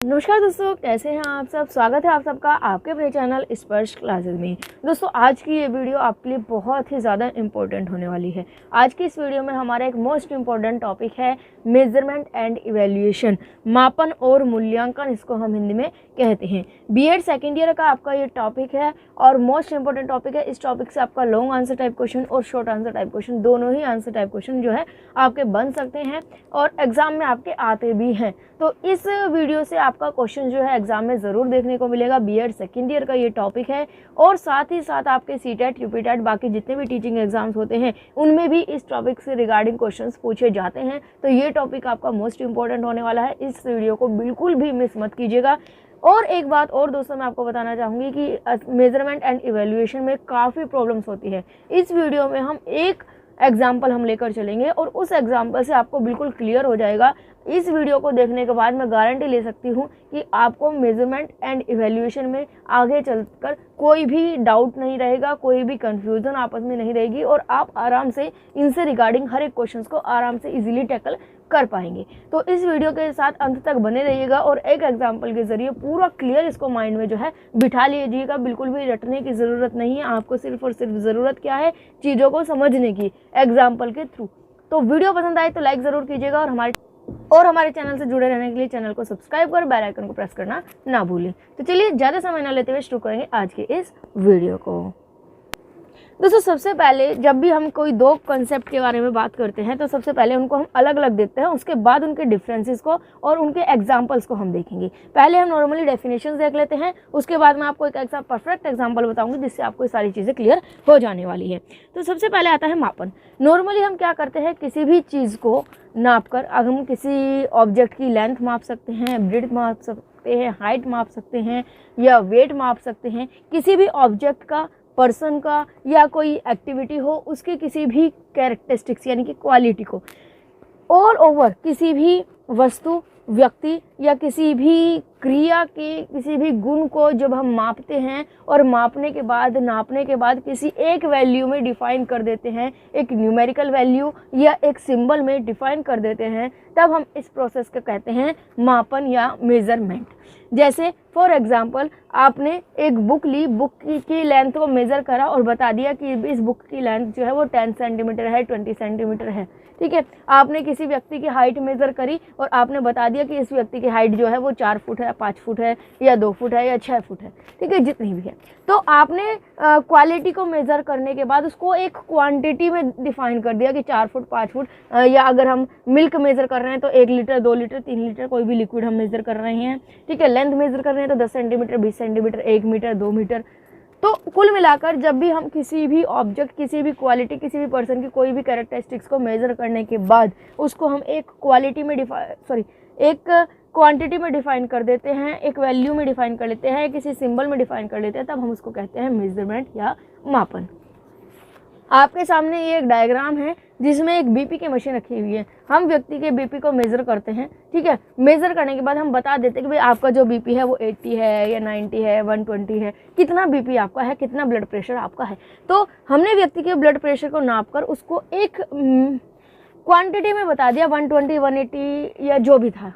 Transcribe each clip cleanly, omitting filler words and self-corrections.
नमस्कार दोस्तों, कैसे हैं आप सब। स्वागत है आप सबका आपके अपने चैनल स्पर्श क्लासेस में। दोस्तों, आज की ये वीडियो आपके लिए बहुत ही ज़्यादा इम्पोर्टेंट होने वाली है। आज की इस वीडियो में हमारा एक मोस्ट इम्पॉर्टेंट टॉपिक है मेजरमेंट एंड इवैल्यूएशन, मापन और मूल्यांकन, इसको हम हिंदी में कहते हैं। बीएड सेकेंड ईयर का आपका ये टॉपिक है और मोस्ट इंपॉर्टेंट टॉपिक है। इस टॉपिक से आपका लॉन्ग आंसर टाइप क्वेश्चन और शॉर्ट आंसर टाइप क्वेश्चन, दोनों ही आंसर टाइप क्वेश्चन जो है आपके बन सकते हैं और एग्जाम में आपके आते भी हैं। तो इस वीडियो से आपका क्वेश्चन जो है एग्जाम में ज़रूर देखने को मिलेगा। बीएड सेकेंड ईयर का ये टॉपिक है और साथ ही साथ आपके सीटेट, यूपीटेट, बाकी जितने भी टीचिंग एग्जाम्स होते हैं उनमें भी इस टॉपिक से रिगार्डिंग क्वेश्चंस पूछे जाते हैं। तो ये टॉपिक आपका मोस्ट इंपॉर्टेंट होने वाला है। इस वीडियो को बिल्कुल भी मिस मत कीजिएगा। और एक बात और दोस्तों, मैं आपको बताना चाहूँगी कि मेजरमेंट एंड इवैल्यूएशन में काफ़ी प्रॉब्लम्स होती है। इस वीडियो में हम एक एग्जाम्पल हम लेकर चलेंगे और उस एग्जाम्पल से आपको बिल्कुल क्लियर हो जाएगा। इस वीडियो को देखने के बाद मैं गारंटी ले सकती हूँ कि आपको मेजरमेंट एंड इवैल्यूएशन में आगे चलकर कोई भी डाउट नहीं रहेगा, कोई भी कंफ्यूजन आपस में नहीं रहेगी और आप आराम से इनसे रिगार्डिंग हर एक क्वेश्चंस को आराम से इजीली टैकल कर पाएंगे। तो इस वीडियो के साथ अंत तक बने रहिएगा और एक एग्जाम्पल के जरिए पूरा क्लियर इसको माइंड में जो है बिठा लीजिएगा। बिल्कुल भी रटने की ज़रूरत नहीं है, आपको सिर्फ और सिर्फ ज़रूरत क्या है, चीज़ों को समझने की एग्जाम्पल के थ्रू। तो वीडियो पसंद आए तो लाइक ज़रूर कीजिएगा और हमारे चैनल से जुड़े रहने के लिए चैनल को सब्सक्राइब कर बेल आइकन को प्रेस करना ना भूलें। तो चलिए ज़्यादा समय न लेते हुए शुरू करेंगे आज के इस वीडियो को। दोस्तों, सबसे पहले जब भी हम कोई दो कॉन्सेप्ट के बारे में बात करते हैं तो सबसे पहले उनको हम अलग अलग देखते हैं, उसके बाद उनके डिफरेंसेस को और उनके एग्जांपल्स को हम देखेंगे। पहले हम नॉर्मली डेफिनेशंस देख लेते हैं, उसके बाद मैं आपको एक परफेक्ट एग्जांपल बताऊंगी जिससे आपको ये सारी चीज़ें क्लियर हो जाने वाली है। तो सबसे पहले आता है मापन। नॉर्मली हम क्या करते हैं, किसी भी चीज़ को नापकर हम किसी ऑब्जेक्ट की लेंथ माप सकते हैं, ब्रेड्थ माप सकते हैं, हाइट माप सकते हैं या वेट माप सकते हैं। किसी भी ऑब्जेक्ट का, पर्सन का या कोई एक्टिविटी हो उसके किसी भी कैरेक्टरिस्टिक्स यानी कि क्वालिटी को ऑल ओवर, किसी भी वस्तु, व्यक्ति या किसी भी क्रिया के किसी भी गुण को जब हम मापते हैं और नापने के बाद किसी एक वैल्यू में डिफाइन कर देते हैं, एक न्यूमेरिकल वैल्यू या एक सिंबल में डिफाइन कर देते हैं, तब हम इस प्रोसेस को कहते हैं मापन या मेजरमेंट। जैसे फॉर एग्जांपल, आपने एक बुक ली, बुक की लेंथ को मेज़र करा और बता दिया कि इस बुक की लेंथ जो है वो 10 सेंटीमीटर है, 20 सेंटीमीटर है। ठीक है, आपने किसी व्यक्ति की हाइट मेज़र करी और आपने बता दिया कि इस व्यक्ति की हाइट जो है वो 4 फुट है, 5 फुट है या 2 फुट है या 6 फुट है। ठीक है, जितनी भी है। तो आपने क्वालिटी को मेज़र करने के बाद उसको एक क्वांटिटी में डिफाइन कर दिया कि 4 फुट, 5 फुट, या अगर हम मिल्क मेज़र कर रहे हैं तो 1 लीटर, 2 लीटर, 3 लीटर, कोई भी लिक्विड हम मेज़र कर रहे हैं। ठीक है, लेंथ मेज़र कर रहे हैं तो 10 सेंटीमीटर, 20 सेंटीमीटर, 1 मीटर, 2 मीटर। तो कुल मिलाकर जब भी हम किसी भी ऑब्जेक्ट, किसी भी क्वालिटी, किसी भी पर्सन की कोई भी कैरेक्टरिस्टिक्स को मेज़र करने के बाद उसको हम एक क्वांटिटी में डिफाइन कर देते हैं, एक वैल्यू में डिफाइन कर लेते हैं, किसी सिंबल में डिफाइन कर लेते हैं, तब हम उसको कहते हैं मेजरमेंट या मापन। आपके सामने ये एक डायग्राम है जिसमें एक बीपी की मशीन रखी हुई है। हम व्यक्ति के बीपी को मेज़र करते हैं। ठीक है, मेज़र करने के बाद हम बता देते हैं कि भाई आपका जो बीपी है वो 80 है या 90 है, 120 है, कितना बीपी आपका है, कितना ब्लड प्रेशर आपका है। तो हमने व्यक्ति के ब्लड प्रेशर को नापकर उसको एक क्वांटिटी में बता दिया, 120, 180 या जो भी था।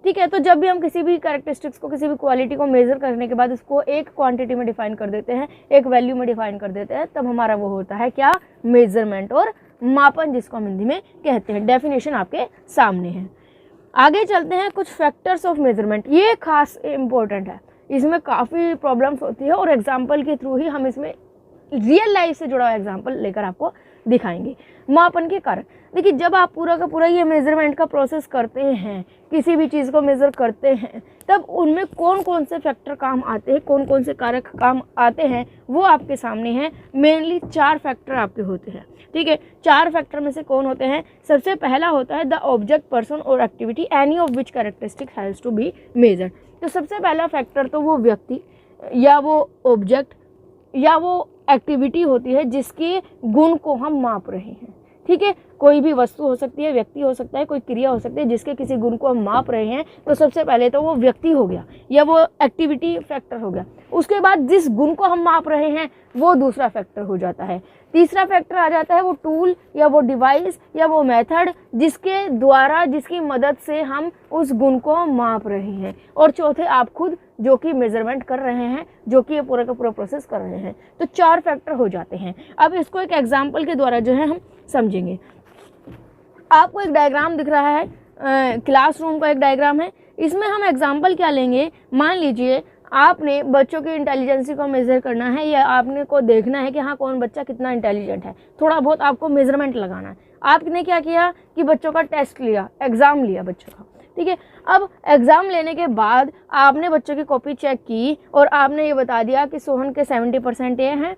ठीक है, तो जब भी हम किसी भी कैरेक्टरिस्टिक्स को, किसी भी क्वालिटी को मेज़र करने के बाद उसको एक क्वांटिटी में डिफाइन कर देते हैं, एक वैल्यू में डिफाइन कर देते हैं, तब हमारा वो होता है क्या, मेजरमेंट और मापन, जिसको हम हिंदी में कहते हैं। डेफिनेशन आपके सामने है। आगे चलते हैं, कुछ फैक्टर्स ऑफ मेजरमेंट। ये खास इंपॉर्टेंट है, इसमें काफ़ी प्रॉब्लम्स होती है और एग्जाम्पल के थ्रू ही हम इसमें रियल लाइफ से जुड़ा हुआ एग्जाम्पल लेकर आपको दिखाएंगे। मापन के कारण देखिए, जब आप पूरा का पूरा ये मेजरमेंट का प्रोसेस करते हैं, किसी भी चीज़ को मेज़र करते हैं, तब उनमें कौन कौन से फैक्टर काम आते हैं, कौन कौन से कारक काम आते हैं, वो आपके सामने हैं। मेनली 4 फैक्टर आपके होते हैं। ठीक है, 4 फैक्टर में से कौन होते हैं? सबसे पहला होता है द ऑब्जेक्ट, पर्सन और activity any of which characteristic has to be measured. तो सबसे पहला फैक्टर तो वो व्यक्ति या वो ऑब्जेक्ट या वो एक्टिविटी होती है जिसके गुण को हम माप रहे हैं। ठीक है, कोई भी वस्तु हो सकती है, व्यक्ति हो सकता है, कोई क्रिया हो सकती है जिसके किसी गुण को हम माप रहे हैं। तो सबसे पहले तो वो व्यक्ति हो गया या वो एक्टिविटी फैक्टर हो गया। उसके बाद जिस गुण को हम माप रहे हैं वो दूसरा फैक्टर हो जाता है। तीसरा फैक्टर आ जाता है वो टूल या वो डिवाइस या वो मेथड जिसके द्वारा, जिसकी मदद से हम उस गुण को माप रहे हैं। और चौथे आप खुद जो कि मेजरमेंट कर रहे हैं, जो कि ये पूरा का पूरा प्रोसेस कर रहे हैं। तो 4 फैक्टर हो जाते हैं। अब इसको एक एग्जाम्पल के द्वारा जो है हम समझेंगे। आपको एक डायग्राम दिख रहा है, क्लासरूम का एक डायग्राम है। इसमें हम एग्जाम्पल क्या लेंगे, मान लीजिए आपने बच्चों की इंटेलिजेंसी को मेज़र करना है या आपने को देखना है कि हाँ कौन बच्चा कितना इंटेलिजेंट है, थोड़ा बहुत आपको मेजरमेंट लगाना है। आपने क्या किया कि बच्चों का टेस्ट लिया, एग्ज़ाम लिया बच्चों का, ठीक है। अब एग्ज़ाम लेने के बाद आपने बच्चों की कॉपी चेक की और आपने ये बता दिया कि सोहन के 70% ये हैं,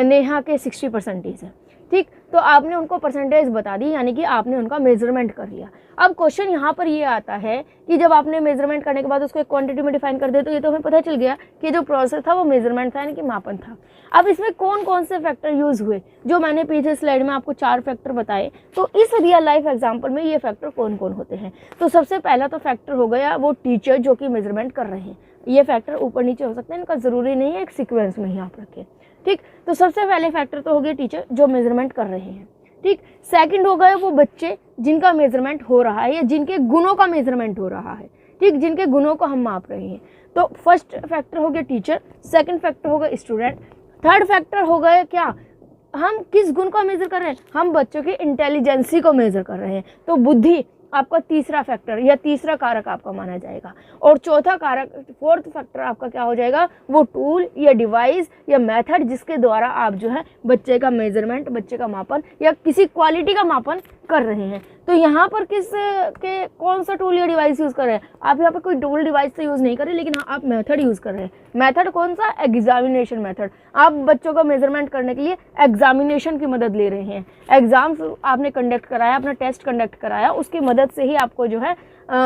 नेहा के 60% है, ठीक। तो आपने उनको परसेंटेज बता दी, यानी कि आपने उनका मेजरमेंट कर लिया। अब क्वेश्चन यहाँ पर ये आता है कि जब आपने मेजरमेंट करने के बाद उसको एक क्वांटिटी में डिफाइन कर दे, तो ये तो हमें पता चल गया कि जो प्रोसेस था वो मेजरमेंट था, यानी कि मापन था। अब इसमें कौन कौन से फैक्टर यूज़ हुए, जो मैंने पीछे स्लाइड में आपको 4 फैक्टर बताए, तो इस रियल लाइफ एग्जाम्पल में ये फैक्टर कौन कौन होते हैं। तो सबसे पहला तो फैक्टर हो गया वो टीचर जो कि मेजरमेंट कर रहे हैं। ये फैक्टर ऊपर नीचे हो सकते हैं, इनका ज़रूरी नहीं है एक सीक्वेंस में ही आप रखें, ठीक। तो सबसे पहले फैक्टर तो हो गया टीचर जो मेजरमेंट कर रहे हैं, ठीक। सेकंड हो गए वो बच्चे जिनका मेजरमेंट हो रहा है या जिनके गुणों का मेजरमेंट हो रहा है, ठीक, जिनके गुणों को हम माप रहे हैं। तो फर्स्ट फैक्टर हो गया टीचर, सेकंड फैक्टर हो गया स्टूडेंट, थर्ड फैक्टर हो गए क्या, हम किस गुण को मेजर कर रहे हैं, हम बच्चों की इंटेलिजेंसी को मेजर कर रहे हैं। तो बुद्धि आपका तीसरा फैक्टर या तीसरा कारक आपका माना जाएगा। और चौथा कारक, फोर्थ फैक्टर आपका क्या हो जाएगा, वो टूल या डिवाइस या मेथड जिसके द्वारा आप जो है बच्चे का मेजरमेंट, बच्चे का मापन या किसी क्वालिटी का मापन कर रहे हैं। तो यहाँ पर किस के कौन सा टूल या डिवाइस यूज़ कर रहे हैं, आप यहाँ पर कोई टूल डिवाइस तो यूज़ नहीं कर रहे, लेकिन हाँ आप मेथड यूज़ कर रहे हैं। मेथड कौन सा, एग्जामिनेशन मेथड। आप बच्चों का मेजरमेंट करने के लिए एग्जामिनेशन की मदद ले रहे हैं। एग्जाम्स आपने कंडक्ट कराया, अपना टेस्ट कंडक्ट कराया, उसकी मदद से ही आपको जो है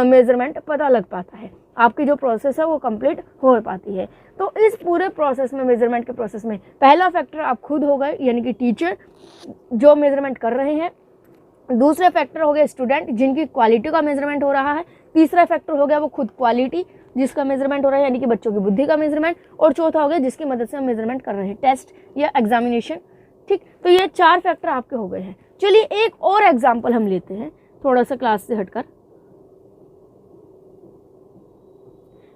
मेजरमेंट पता लग पाता है, आपकी जो प्रोसेस है वो कंप्लीट हो पाती है। तो इस पूरे प्रोसेस में, मेजरमेंट के प्रोसेस में पहला फैक्टर आप खुद हो गए, यानी कि टीचर जो मेजरमेंट कर रहे हैं। दूसरे फैक्टर हो गए स्टूडेंट जिनकी क्वालिटी का मेजरमेंट हो रहा है। तीसरा फैक्टर हो गया वो खुद क्वालिटी जिसका मेजरमेंट हो रहा है, यानी कि बच्चों की बुद्धि का मेजरमेंट। और चौथा हो गया जिसकी मदद से हम मेजरमेंट कर रहे हैं, टेस्ट या एग्जामिनेशन, ठीक। तो ये 4 फैक्टर आपके हो गए हैं। चलिए एक और एग्जाम्पल हम लेते हैं, थोड़ा सा क्लास से हटकर।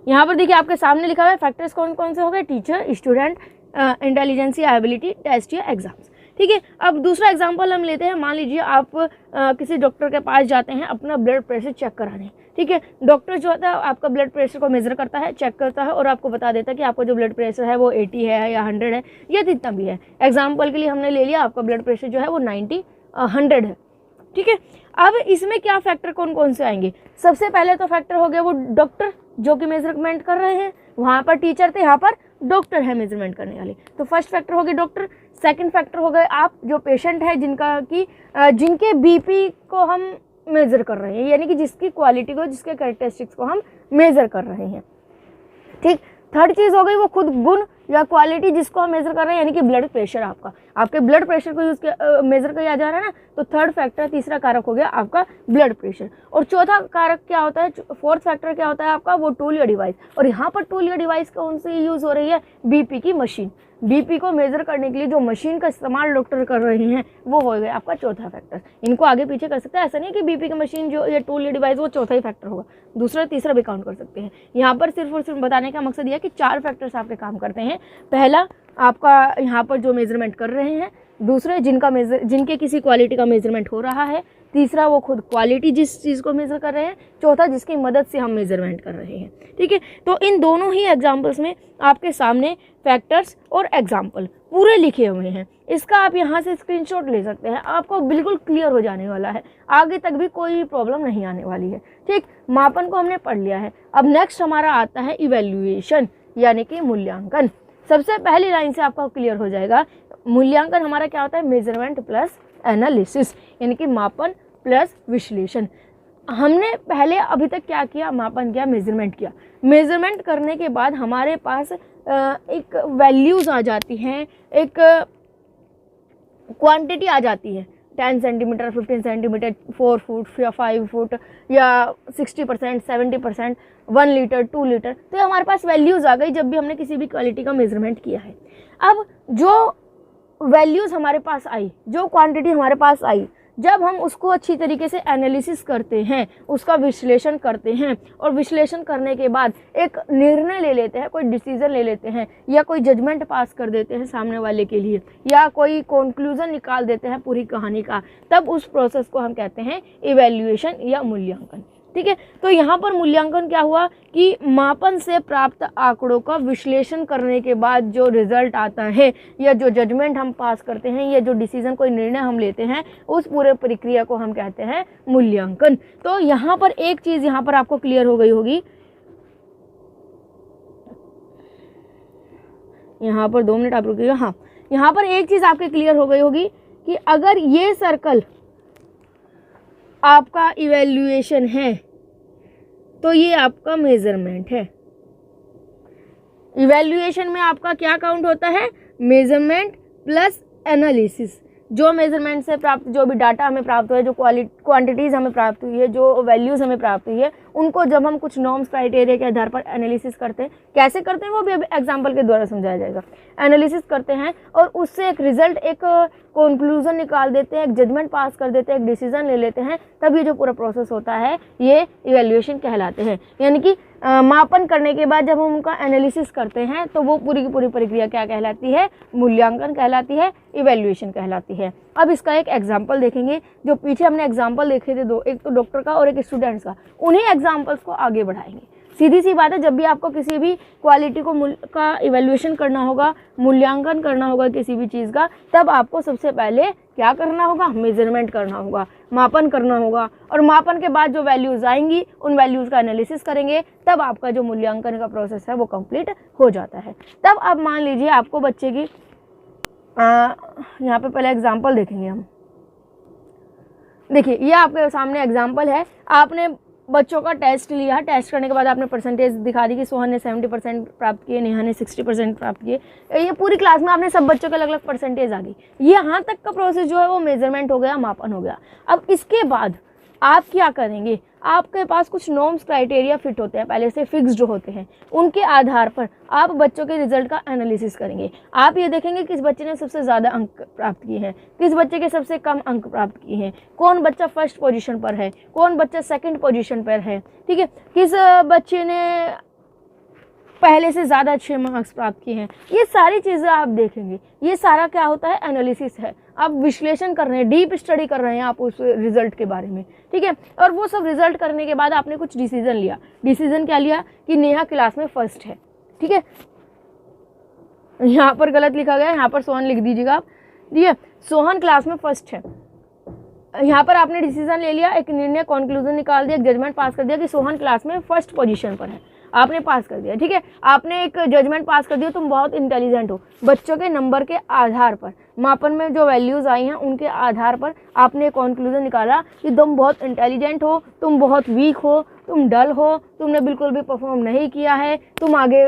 यहाँ पर देखिए आपके सामने लिखा हुआ है फैक्टर्स कौन कौन से हो गए, teacher, student, intelligency, ability, test या एग्जाम्स, ठीक है। अब दूसरा एग्जांपल हम लेते हैं। मान लीजिए आप किसी डॉक्टर के पास जाते हैं अपना ब्लड प्रेशर चेक कराने, ठीक है। डॉक्टर जो होता है आपका ब्लड प्रेशर को मेज़र करता है, चेक करता है और आपको बता देता है कि आपका जो ब्लड प्रेशर है वो 80 है या 100 है या जितना भी है। एग्जाम्पल के लिए हमने ले लिया आपका ब्लड प्रेशर जो है वो 90 100 है, ठीक है। अब इसमें क्या फैक्टर कौन कौन से आएंगे, सबसे पहले तो फैक्टर हो गया वो डॉक्टर जो कि मेजरमेंट कर रहे हैं। वहाँ पर टीचर थे, यहाँ पर डॉक्टर है मेजरमेंट करने वाले। तो फर्स्ट फैक्टर हो गया डॉक्टर। सेकंड फैक्टर हो गए आप जो पेशेंट है जिनके बीपी को हम मेज़र कर रहे हैं, यानी कि जिसकी क्वालिटी को, जिसके कैरेक्टरिस्टिक्स को हम मेज़र कर रहे हैं, ठीक। थर्ड चीज़ हो गई वो खुद गुण या क्वालिटी जिसको हम मेज़र कर रहे हैं, यानी कि ब्लड प्रेशर आपके ब्लड प्रेशर को मेज़र किया जा रहा है ना। तो थर्ड फैक्टर, तीसरा कारक हो गया आपका ब्लड प्रेशर। और चौथा कारक क्या होता है, फोर्थ फैक्टर क्या होता है आपका, वो टूल या डिवाइस। और यहाँ पर टूल या डिवाइस कौन सी यूज़ हो रही है, बीपी की मशीन। बीपी को मेज़र करने के लिए जो मशीन का इस्तेमाल डॉक्टर कर रहे हैं वो हो गया आपका चौथा फैक्टर। इनको आगे पीछे कर सकते हैं, ऐसा नहीं कि बीपी की मशीन जो या टूल या डिवाइस वो चौथा ही फैक्टर होगा, दूसरा तीसरा भी काउंट कर सकते हैं। यहाँ पर सिर्फ और सिर्फ बताने का मकसद यह है कि 4 फैक्टर्स आपके काम करते हैं। पहला आपका यहाँ पर जो मेजरमेंट कर रहे हैं, दूसरे जिनके किसी क्वालिटी का मेजरमेंट हो रहा है, तीसरा वो खुद क्वालिटी जिस चीज़ को मेज़र कर रहे हैं, चौथा जिसकी मदद से हम मेजरमेंट कर रहे हैं, ठीक है। तो इन दोनों ही एग्जाम्पल्स में आपके सामने फैक्टर्स और एग्जाम्पल पूरे लिखे हुए हैं। इसका आप यहाँ से स्क्रीनशॉट ले सकते हैं, आपको बिल्कुल क्लियर हो जाने वाला है, आगे तक भी कोई प्रॉब्लम नहीं आने वाली है, ठीक। मापन को हमने पढ़ लिया है। अब नेक्स्ट हमारा आता है इवेल्युएशन, यानी कि मूल्यांकन। सबसे पहली लाइन से आपका क्लियर हो जाएगा, मूल्यांकन हमारा क्या होता है, मेजरमेंट प्लस एनालिसिस, यानी कि मापन प्लस विश्लेषण। हमने पहले अभी तक क्या किया, मापन किया, मेजरमेंट किया। मेजरमेंट करने के बाद हमारे पास एक वैल्यूज़ आ जाती हैं, एक क्वांटिटी आ जाती है, 10 सेंटीमीटर, 15 सेंटीमीटर, 4 फुट या 5 फुट या 60%, 70%, 1 लीटर, 2 लीटर। तो हमारे पास वैल्यूज़ आ गई जब भी हमने किसी भी क्वालिटी का मेजरमेंट किया है। अब जो वैल्यूज़ हमारे पास आई, जो क्वांटिटी हमारे पास आई, जब हम उसको अच्छी तरीके से एनालिसिस करते हैं, उसका विश्लेषण करते हैं और विश्लेषण करने के बाद एक निर्णय ले लेते हैं, कोई डिसीजन ले लेते हैं या कोई जजमेंट पास कर देते हैं सामने वाले के लिए या कोई कंक्लूजन निकाल देते हैं पूरी कहानी का, तब उस प्रोसेस को हम कहते हैं इवैल्यूएशन या मूल्यांकन। ठीक है, तो यहाँ पर मूल्यांकन क्या हुआ कि मापन से प्राप्त आंकड़ों का विश्लेषण करने के बाद जो रिजल्ट आता है या जो जजमेंट हम पास करते हैं या जो डिसीजन कोई निर्णय हम लेते हैं, उस पूरे प्रक्रिया को हम कहते हैं मूल्यांकन। तो यहाँ पर एक चीज़ यहाँ पर आपको क्लियर हो गई होगी, यहाँ पर 2 मिनट आप रुकिएगा। हाँ, यहाँ पर एक चीज़ आपके क्लियर हो गई होगी कि अगर ये सर्कल आपका इवैल्यूएशन है तो ये आपका मेजरमेंट है। इवैल्यूएशन में आपका क्या काउंट होता है? Measurement plus analysis. जो मेजरमेंट से प्राप्त जो भी डाटा हमें प्राप्त हुआ है, जो क्वांटिटीज़ हमें प्राप्त हुई है, जो वैल्यूज़ हमें प्राप्त हुई है, उनको जब हम कुछ नॉर्म्स क्राइटेरिया के आधार पर एनालिसिस करते हैं, कैसे करते हैं वो भी अभी एग्जांपल के द्वारा समझाया जाएगा। एनालिसिस करते हैं और उससे एक रिजल्ट, एक कंक्लूजन निकाल देते हैं, एक जजमेंट पास कर देते हैं, एक डिसीजन ले लेते हैं, तब ये जो पूरा प्रोसेस होता है ये इवैल्यूएशन कहलाते हैं। यानी कि मापन करने के बाद जब हम उनका एनालिसिस करते हैं तो वो पूरी की पूरी प्रक्रिया क्या कहलाती है? मूल्यांकन कहलाती है, इवैल्यूएशन कहलाती है। अब इसका एक एग्जांपल देखेंगे। जो पीछे हमने एग्जांपल देखे थे 2, एक तो डॉक्टर का और एक स्टूडेंट्स का, उन्हीं एग्जांपल्स को आगे बढ़ाएंगे। सीधी सी बात है, जब भी आपको किसी भी क्वालिटी को का इवैल्यूएशन करना होगा, मूल्यांकन करना होगा किसी भी चीज़ का, तब आपको सबसे पहले क्या करना होगा? मेजरमेंट करना होगा, मापन करना होगा, और मापन के बाद जो वैल्यूज़ आएंगी उन वैल्यूज़ का एनालिसिस करेंगे, तब आपका जो मूल्यांकन का प्रोसेस है वो कंप्लीट हो जाता है। तब अब मान लीजिए आपको बच्चे की यहाँ पे पहले एग्जाम्पल देखेंगे हम। देखिए, ये आपके सामने एग्जाम्पल है। आपने बच्चों का टेस्ट लिया, टेस्ट करने के बाद आपने परसेंटेज दिखा दी कि सोहन ने 70% प्राप्त किए, नेहा ने 60% प्राप्त किए। ये पूरी क्लास में आपने सब बच्चों के अलग अलग परसेंटेज आ गई। ये यहाँ तक का प्रोसेस जो है वो मेजरमेंट हो गया, मापन हो गया। अब इसके बाद आप क्या करेंगे? आपके पास कुछ नॉर्म्स क्राइटेरिया फिट होते हैं, पहले से फिक्स्ड होते हैं। उनके आधार पर आप बच्चों के रिजल्ट का एनालिसिस करेंगे। आप ये देखेंगे किस बच्चे ने सबसे ज़्यादा अंक प्राप्त किए हैं, किस बच्चे के सबसे कम अंक प्राप्त किए हैं, कौन बच्चा फर्स्ट पोजीशन पर है, कौन बच्चा सेकंड पोजीशन पर है, ठीक है, किस बच्चे ने पहले से ज़्यादा अच्छे मार्क्स प्राप्त किए हैं। ये सारी चीज़ें आप देखेंगे। ये सारा क्या होता है? एनालिसिस है। आप विश्लेषण कर रहे हैं, डीप स्टडी कर रहे हैं आप उस रिजल्ट के बारे में, ठीक है। और वो सब रिजल्ट करने के बाद आपने कुछ डिसीजन लिया। डिसीजन क्या लिया? कि नेहा क्लास में फर्स्ट है, ठीक है। यहाँ पर गलत लिखा गया, यहाँ पर सोहन लिख दीजिएगा आप, ठीक है। सोहन क्लास में फर्स्ट है। यहाँ पर आपने डिसीजन ले लिया, एक निर्णय, कंक्लूजन निकाल दिया, एक जजमेंट पास कर दिया कि सोहन क्लास में फर्स्ट पोजीशन पर है। आपने पास कर दिया, ठीक है। आपने एक जजमेंट पास कर दिया, तुम बहुत इंटेलिजेंट हो। बच्चों के नंबर के आधार पर, मापन में जो वैल्यूज़ आई हैं उनके आधार पर आपने कंक्लूजन निकाला कि तुम बहुत इंटेलिजेंट हो, तुम बहुत वीक हो, तुम डल हो, तुमने बिल्कुल भी परफॉर्म नहीं किया है, तुम आगे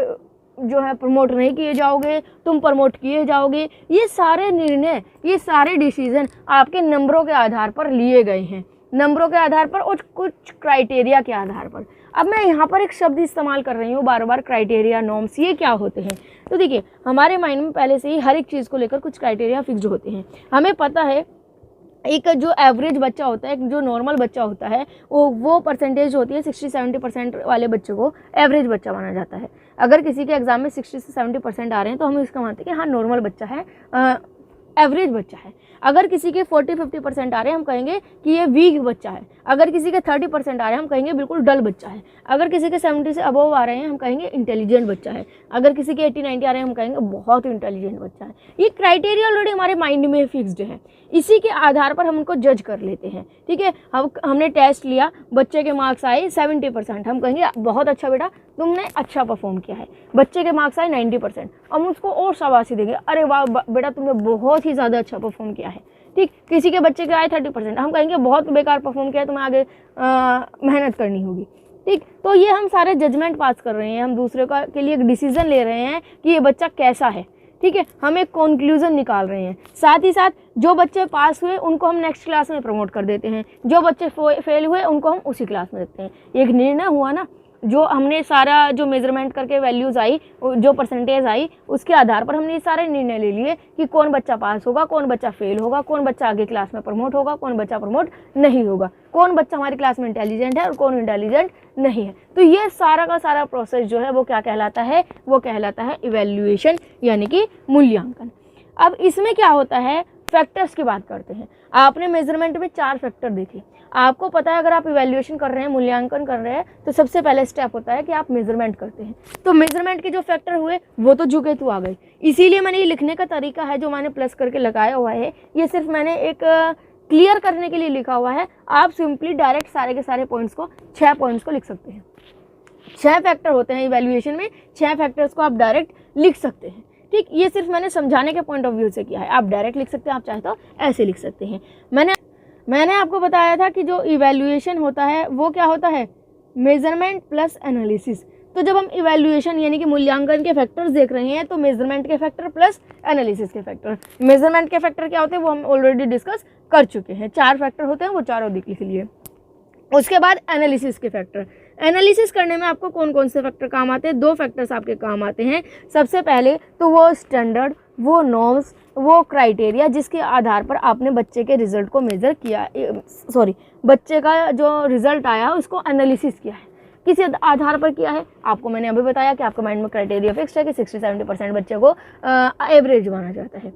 जो है प्रमोट नहीं किए जाओगे, तुम प्रमोट किए जाओगे। ये सारे निर्णय, ये सारे डिसीजन आपके नंबरों के आधार पर लिए गए हैं, नंबरों के आधार पर और कुछ क्राइटेरिया के आधार पर। अब मैं यहाँ पर एक शब्द इस्तेमाल कर रही हूँ बार बार, क्राइटेरिया, नॉर्म्स। ये क्या होते हैं? तो देखिए, हमारे माइंड में पहले से ही हर एक चीज़ को लेकर कुछ क्राइटेरिया फिक्स्ड होते हैं। हमें पता है एक जो एवरेज बच्चा होता है, एक जो नॉर्मल बच्चा होता है, वो परसेंटेज होती है 60-70% वाले बच्चों को एवरेज बच्चा माना जाता है। अगर किसी के एग्जाम में 60 से 70% आ रहे हैं तो हम इसका मानते हैं कि हाँ नॉर्मल बच्चा है, एवरेज बच्चा है। अगर किसी के 40-50% आ रहे हैं हम कहेंगे कि ये वीक बच्चा है। अगर किसी के 30% आ रहे हैं हम कहेंगे बिल्कुल डल बच्चा है। अगर किसी के 70 से अबव आ रहे हैं हम कहेंगे इंटेलिजेंट बच्चा है। अगर किसी के 80-90 आ रहे हैं हम कहेंगे बहुत इंटेलिजेंट बच्चा है। ये क्राइटेरिया ऑलरेडी हमारे माइंड में फिक्स्ड है। इसी के आधार पर हम उनको जज कर लेते हैं, ठीक है। हमने टेस्ट लिया, बच्चे के मार्क्स आए 70%, हम कहेंगे बहुत अच्छा बेटा, तुमने अच्छा परफॉर्म किया है। बच्चे के मार्क्स आए 90%, हम उसको और शाबाशी देंगे, अरे वाह बेटा तुमने बहुत ही ज़्यादा अच्छा परफॉर्म किया है, ठीक। किसी के बच्चे के आए 30%, हम कहेंगे बहुत बेकार परफॉर्म किया है, तुम्हें आगे मेहनत करनी होगी, ठीक। तो ये हम सारे जजमेंट पास कर रहे हैं, हम दूसरे का के लिए एक डिसीजन ले रहे हैं कि ये बच्चा कैसा है, ठीक है। हम एक कंक्लूजन निकाल रहे हैं। साथ ही साथ जो बच्चे पास हुए उनको हम नेक्स्ट क्लास में प्रमोट कर देते हैं, जो बच्चे फेल हुए उनको हम उसी क्लास में रखते हैं। एक निर्णय हुआ ना। जो हमने सारा जो मेजरमेंट करके वैल्यूज़ आई, जो परसेंटेज आई, उसके आधार पर हमने सारे निर्णय ले लिए कि कौन बच्चा पास होगा, कौन बच्चा फेल होगा, कौन बच्चा आगे क्लास में प्रमोट होगा, कौन बच्चा प्रमोट नहीं होगा, कौन बच्चा हमारी क्लास में इंटेलिजेंट है और कौन इंटेलिजेंट नहीं है। तो ये सारा का सारा प्रोसेस जो है वो क्या कहलाता है, वो कहलाता है इवैल्यूएशन यानी कि मूल्यांकन। अब इसमें क्या होता है, फैक्टर्स की बात करते हैं। आपने मेजरमेंट में 4 फैक्टर देखे। आपको पता है अगर आप इवैल्यूएशन कर रहे हैं, मूल्यांकन कर रहे हैं, तो सबसे पहले स्टेप होता है कि आप मेजरमेंट करते हैं। तो मेजरमेंट के जो फैक्टर हुए वो तो जुगे तू आ गई। इसीलिए मैंने ये लिखने का तरीका है जो मैंने प्लस करके लगाया हुआ है, ये सिर्फ मैंने एक क्लियर करने के लिए लिखा हुआ है। आप सिंपली डायरेक्ट सारे के सारे पॉइंट्स को, 6 पॉइंट्स को लिख सकते हैं। 6 फैक्टर होते हैं इवैल्यूएशन में, 6 फैक्टर्स को आप डायरेक्ट लिख सकते हैं। ठीक, ये सिर्फ मैंने समझाने के पॉइंट ऑफ व्यू से किया है। आप डायरेक्ट लिख सकते हैं, आप चाहे तो ऐसे लिख सकते हैं। मैंने आपको बताया था कि जो इवैल्यूएशन होता है वो क्या होता है, मेजरमेंट प्लस एनालिसिस। तो जब हम इवैल्यूएशन यानी कि मूल्यांकन के फैक्टर्स देख रहे हैं तो मेजरमेंट के फैक्टर प्लस एनालिसिस के फैक्टर। मेजरमेंट के फैक्टर क्या होते हैं वो हम ऑलरेडी डिस्कस कर चुके हैं। 4 फैक्टर होते हैं, वो चारों लिख लिए। उसके बाद एनालिसिस के फैक्टर। एनालिसिस करने में आपको कौन कौन से फैक्टर काम आते हैं, 2 फैक्टर्स आपके काम आते हैं। सबसे पहले तो वो स्टैंडर्ड, वो नॉर्म्स, वो क्राइटेरिया जिसके आधार पर आपने बच्चे के रिजल्ट को मेज़र किया, बच्चे का जो रिजल्ट आया उसको एनालिसिस किया है। किस आधार पर किया है, आपको मैंने अभी बताया कि आपके माइंड में क्राइटेरिया फिक्स्ड है कि 60-70% बच्चे को एवरेज माना जाता है।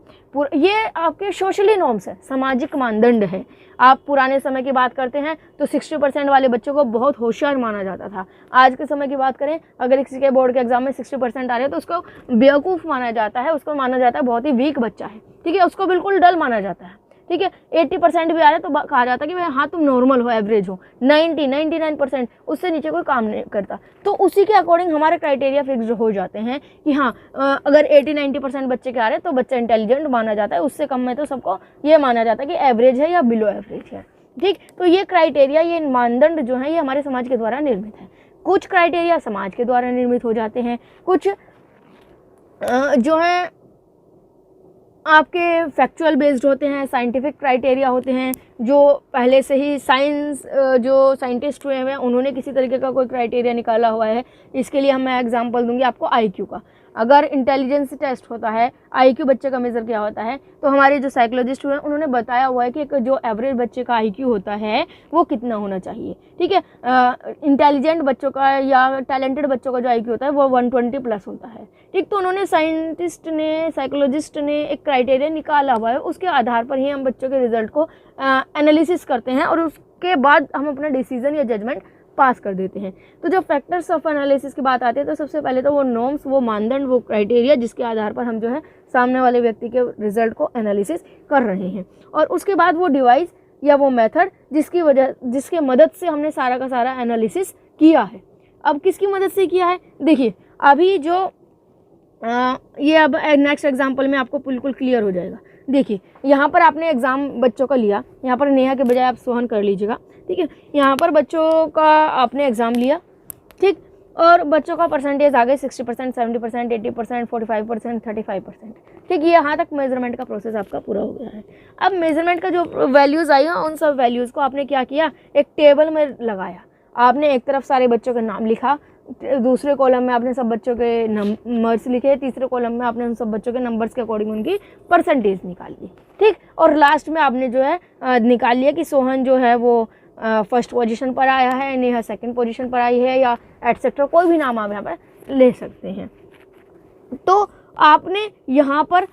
ये आपके सोशली नॉर्म्स है, सामाजिक मानदंड है। आप पुराने समय की बात करते हैं तो 60% वाले बच्चों को बहुत होशियार माना जाता था। आज के समय की बात करें, अगर किसी के बोर्ड के एग्जाम में 60% आ रहे हैं तो उसको बेवकूफ़ माना जाता है, उसको माना जाता है बहुत ही वीक बच्चा है। ठीक है, उसको बिल्कुल डल माना जाता है। ठीक है, 80% भी आ रहे हैं तो कहा जाता है कि भाई हाँ तुम नॉर्मल हो, एवरेज हो। 99% उससे नीचे कोई काम नहीं करता। तो उसी के अकॉर्डिंग हमारे क्राइटेरिया फिक्स्ड हो जाते हैं कि हाँ अगर 80-90% बच्चे के आ रहे हैं तो बच्चा इंटेलिजेंट माना जाता है, उससे कम में तो सबको ये माना जाता है कि एवरेज है या बिलो एवरेज है। ठीक, तो ये क्राइटेरिया, ये मानदंड जो है ये हमारे समाज के द्वारा निर्मित है। कुछ क्राइटेरिया समाज के द्वारा निर्मित हो जाते हैं, कुछ जो है आपके फैक्चुअल बेस्ड होते हैं, साइंटिफिक क्राइटेरिया होते हैं, जो पहले से ही साइंस जो साइंटिस्ट हुए हैं उन्होंने किसी तरीके का कोई क्राइटेरिया निकाला हुआ है। इसके लिए मैं एग्जांपल दूंगी आपको आईक्यू का। अगर इंटेलिजेंस टेस्ट होता है, आईक्यू बच्चे का मेज़र क्या होता है, तो हमारे जो साइकोलॉजिस्ट हुए हैं उन्होंने बताया हुआ है कि एक जो एवरेज बच्चे का आईक्यू होता है वो कितना होना चाहिए। ठीक है, इंटेलिजेंट बच्चों का या टैलेंटेड बच्चों का जो आईक्यू होता है वो 120 प्लस होता है। ठीक, तो उन्होंने साइंटिस्ट ने, साइकोलॉजिस्ट ने एक क्राइटेरिया निकाला हुआ है, उसके आधार पर ही हम बच्चों के रिजल्ट को एनालिसिस करते हैं और उसके बाद हम अपना डिसीजन या जजमेंट पास कर देते हैं। तो जब फैक्टर्स ऑफ एनालिसिस की बात आती है तो सबसे पहले तो वो नॉर्म्स, वो मानदंड, वो क्राइटेरिया जिसके आधार पर हम जो है सामने वाले व्यक्ति के रिजल्ट को एनालिसिस कर रहे हैं। और उसके बाद वो डिवाइस या वो मेथड जिसके मदद से हमने सारा का सारा एनालिसिस किया है। अब किसकी मदद से किया है, देखिए अभी जो ये अब नेक्स्ट एग्जाम्पल में आपको बिल्कुल क्लियर हो जाएगा। देखिए यहाँ पर आपने एग्ज़ाम बच्चों का लिया, यहाँ पर नेहा के बजाय आप सोहन कर लीजिएगा। ठीक है, यहाँ पर बच्चों का आपने एग्ज़ाम लिया, ठीक, और बच्चों का परसेंटेज आ गए 60%, 70%, 80%, 45%, 35%। ठीक, ये यहाँ तक मेजरमेंट का प्रोसेस आपका पूरा हो गया है। अब मेजरमेंट का जो वैल्यूज़ आई हैं उन सब वैल्यूज़ को आपने क्या किया, एक टेबल में लगाया। आपने एक तरफ सारे बच्चों का नाम लिखा, दूसरे कॉलम में आपने सब बच्चों के नंबर्स लिखे, तीसरे कॉलम में आपने उन सब बच्चों के नंबर्स के अकॉर्डिंग उनकी परसेंटेज निकाल ली। ठीक, और लास्ट में आपने जो है निकाल लिया कि सोहन जो है वो फर्स्ट पोजीशन पर आया है, नेहा सेकंड पोजीशन पर आई है, या एटसेट्रा कोई भी नाम आप यहाँ पर ले सकते हैं। तो आपने यहाँ पर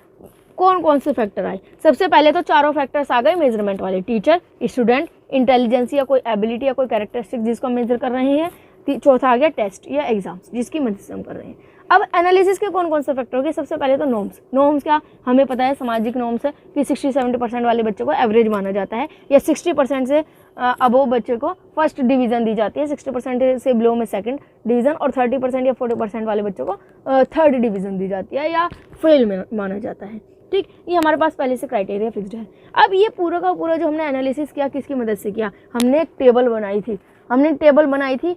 कौन कौन से फैक्टर आए, सबसे पहले तो चारों फैक्टर्स आ गए मेजरमेंट वाले, टीचर, स्टूडेंट, इंटेलिजेंस या कोई एबिलिटी या कोई कैरेक्टरिस्टिक जिसको मेजर कर रहे हैं, चौथा आ गया टेस्ट या एग्जाम्स जिसकी मदद से हम कर रहे हैं। अब एनालिसिस के कौन कौन से फैक्टर हो गए, सबसे पहले तो नॉर्म्स क्या हमें पता है, सामाजिक नॉर्म्स है कि 60-70% वाले बच्चों को एवरेज माना जाता है, या 60% से अबोव बच्चे को फर्स्ट डिवीज़न दी जाती है, 60% से बिलो में सेकंड डिवीज़न, और 30% या 40% वाले बच्चों को थर्ड डिवीज़न दी जाती है या फेल में माना जाता है। ठीक, ये हमारे पास पहले से क्राइटेरिया फिक्स्ड है। अब ये पूरा का पूरा जो हमने एनालिसिस किया किसकी मदद से किया, हमने एक टेबल बनाई थी,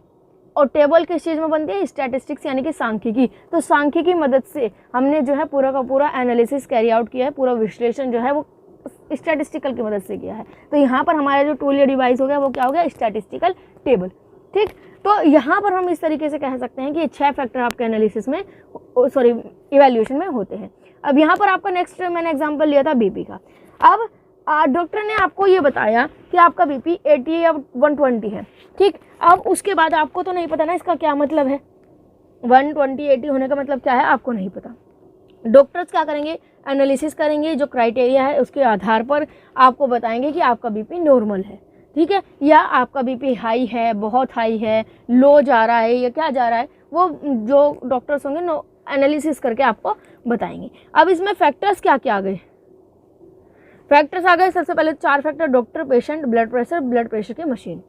और टेबल किस चीज़ में बनती है, स्टैटिस्टिक्स यानी कि सांख्यिकी। तो सांख्यिकी की मदद से हमने जो है पूरा का पूरा एनालिसिस कैरी आउट किया है, पूरा विश्लेषण जो है वो स्टैटिस्टिकल की मदद से किया है। तो यहाँ पर हमारा जो टूल या डिवाइस हो गया वो क्या हो गया, स्टैटिस्टिकल टेबल। ठीक, तो यहाँ पर हम इस तरीके से कह सकते हैं कि 6 फैक्टर आपके एनालिसिस में इवैल्यूएशन में होते हैं। अब यहाँ पर आपका नेक्स्ट मैंने एग्जांपल लिया था बीपी का। अब डॉक्टर ने आपको ये बताया कि आपका बीपी 80 या 120 है, ठीक। अब उसके बाद आपको तो नहीं पता ना इसका क्या मतलब है, 120 80 होने का मतलब क्या है आपको नहीं पता। डॉक्टर्स क्या करेंगे, एनालिसिस करेंगे, जो क्राइटेरिया है उसके आधार पर आपको बताएंगे कि आपका बीपी नॉर्मल है, ठीक है, या आपका बीपी हाई है, बहुत हाई है, लो जा रहा है या क्या जा रहा है, वो जो डॉक्टर्स होंगे एनालिसिस करके आपको बताएंगे। अब इसमें फैक्टर्स क्या क्या आ गए, फैक्टर्स आ गए सबसे पहले 4 factor, doctor, patient, blood pressure की मशीन।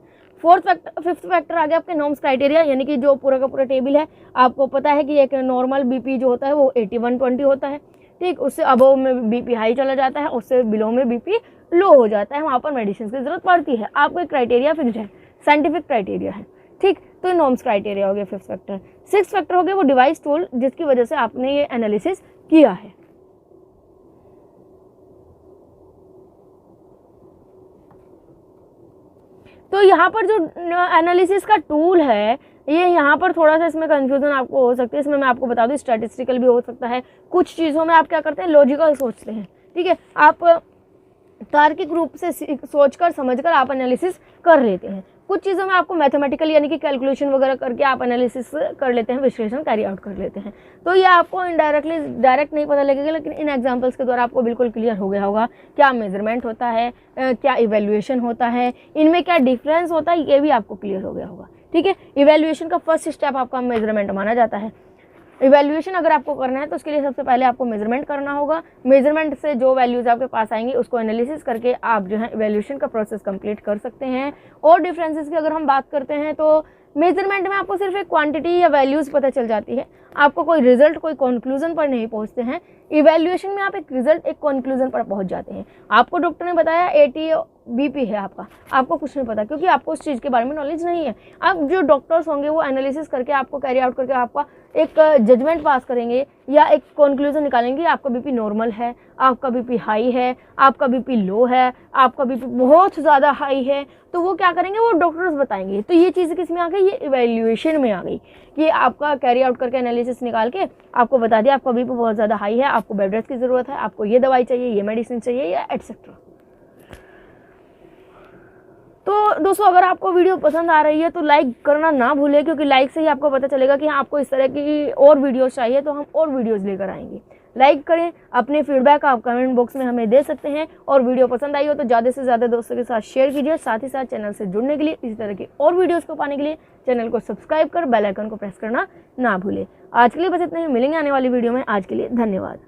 फिफ्थ फैक्टर आ गया आपके नॉर्म्स क्राइटेरिया, यानी कि जो पूरा का पूरा टेबल है आपको पता है कि एक नॉर्मल बीपी जो होता है वो 80-120 होता है, ठीक। उससे अबव में बीपी हाई चला जाता है, उससे बिलो में बीपी लो हो जाता है, वहाँ पर मेडिसिन की जरूरत पड़ती है। आपको एक क्राइटेरिया फिक्स्ड है, साइंटिफिक क्राइटेरिया है, ठीक। तो ये नॉर्म्स क्राइटेरिया हो गया 5th फैक्टर। 6th फैक्टर हो गया वो डिवाइस टूल जिसकी वजह से आपने ये एनालिसिस किया है। तो यहाँ पर जो एनालिसिस का टूल है ये यहाँ पर थोड़ा सा इसमें कंफ्यूजन आपको हो सकती है। इसमें मैं आपको बता दूँ स्टैटिस्टिकल भी हो सकता है, कुछ चीज़ों में आप क्या करते हैं लॉजिकल सोचते हैं, ठीक है, आप तार्किक रूप से सोचकर समझकर आप एनालिसिस कर लेते हैं। कुछ चीज़ों में आपको मैथमेटिकल यानी कि कैलकुलेशन वगैरह करके आप एनालिसिस कर लेते हैं, विश्लेषण कैरी आउट कर लेते हैं। तो ये आपको इनडायरेक्टली डायरेक्ट नहीं पता लगेगा, लेकिन इन एग्जांपल्स के द्वारा आपको बिल्कुल क्लियर हो गया होगा क्या मेजरमेंट होता है, क्या इवैल्यूएशन होता है, इनमें क्या डिफरेंस होता है, ये भी आपको क्लियर हो गया होगा, ठीक है। इवैल्यूएशन का फर्स्ट स्टेप आपका मेजरमेंट माना जाता है। इवैल्यूएशन अगर आपको करना है तो उसके लिए सबसे पहले आपको मेजरमेंट करना होगा। मेजरमेंट से जो वैल्यूज़ आपके पास आएंगी उसको एनालिसिस करके आप जो है इवैल्यूएशन का प्रोसेस कंप्लीट कर सकते हैं। और डिफरेंसेस की अगर हम बात करते हैं तो मेजरमेंट में आपको सिर्फ एक क्वांटिटी या वैल्यूज़ पता चल जाती है, आपको कोई रिजल्ट कोई कंक्लूजन पर नहीं पहुंचते हैं। इवैल्यूएशन में आप एक रिजल्ट एक कंक्लूजन पर पहुंच जाते हैं। आपको डॉक्टर ने बताया 80 बीपी है आपका, आपको कुछ नहीं पता क्योंकि आपको उस चीज़ के बारे में नॉलेज नहीं है। अब जो डॉक्टर्स होंगे वो एनालिसिस करके आपको कैरी आउट करके आपका एक जजमेंट पास करेंगे या एक कंक्लूजन निकालेंगे, आपका बीपी नॉर्मल है, आपका बीपी हाई है, आपका बीपी लो है, आपका बीपी बहुत ज़्यादा हाई है। तो वो क्या करेंगे, वो डॉक्टर्स बताएंगे। तो ये चीज़ किस में आ गई, ये इवैल्यूएशन में आ गई कि आपका कैरी आउट करके एनालिसिस निकाल के आपको बता दिया आपका बीपी बहुत ज़्यादा हाई है, आपको बेड रेस्ट की ज़रूरत है, आपको ये दवाई चाहिए, ये मेडिसिन चाहिए या एटसेट्रा। तो दोस्तों अगर आपको वीडियो पसंद आ रही है तो लाइक करना ना भूलें, क्योंकि लाइक से ही आपको पता चलेगा कि हाँ आपको इस तरह की और वीडियोस चाहिए तो हम और वीडियोस लेकर आएंगे। लाइक करें, अपने फीडबैक आप कमेंट बॉक्स में हमें दे सकते हैं, और वीडियो पसंद आई हो तो ज़्यादा से ज़्यादा दोस्तों के साथ शेयर कीजिए। साथ ही साथ चैनल से जुड़ने के लिए, इस तरह की और वीडियोज़ को पाने के लिए चैनल को सब्सक्राइब कर बेल आइकन को प्रेस करना ना भूलें। आज के लिए बस इतना ही, मिलेंगे आने वाली वीडियो में। आज के लिए धन्यवाद।